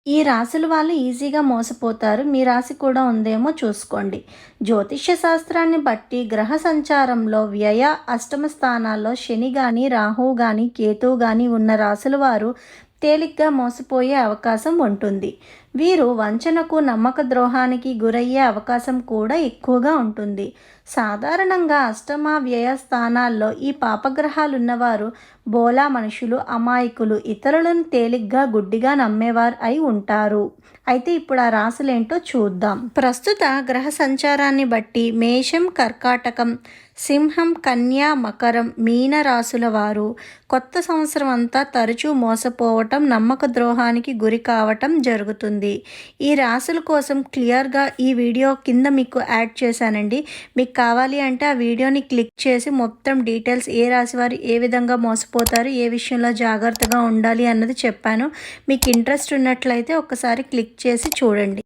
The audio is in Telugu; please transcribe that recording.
ఈ రాశుల వాళ్ళు ఈజీగా మోసపోతారు. మీ రాశి కూడా ఉందేమో చూసుకోండి. జ్యోతిష్య శాస్త్రాన్ని బట్టి గ్రహ సంచారంలో వ్యయ, అష్టమ స్థానాల్లో శని గాని, రాహువు గాని, కేతువు గాని ఉన్న రాశుల వారు తేలిగ్గా మోసపోయే అవకాశం ఉంటుంది. వీరు వంచనకు, నమ్మక ద్రోహానికి గురయ్యే అవకాశం కూడా ఎక్కువగా ఉంటుంది. సాధారణంగా అష్టమ, వ్యయ స్థానాల్లో ఈ పాపగ్రహాలున్నవారు బోలా మనుషులు, అమాయకులు, ఇతరులను తేలిగ్గా గుడ్డిగా నమ్మేవారు అయి ఉంటారు. అయితే ఇప్పుడు ఆ రాశులేంటో చూద్దాం. ప్రస్తుత గ్రహ సంచారాన్ని బట్టి మేషం, కర్కాటకం, సింహం, కన్య, మకరం, మీన రాశుల వారు కొత్త సంవత్సరం అంతా తరచూ మోసపోవటం, నమ్మక ద్రోహానికి గురి కావటం జరుగుతుంది. ఈ రాశుల కోసం క్లియర్గా ఈ వీడియో కింద మీకు యాడ్ చేశానండి. మీకు కావాలి అంటే ఆ వీడియోని క్లిక్ చేసి మొత్తం డీటెయిల్స్ ఏ రాశి వారు ఏ విధంగా మోసపోతారు, ఏ విషయంలో జాగ్రత్తగా ఉండాలి అన్నది చెప్పాను. మీకు ఇంట్రెస్ట్ ఉన్నట్లయితే ఒక్కసారి క్లిక్ చేసి చూడండి.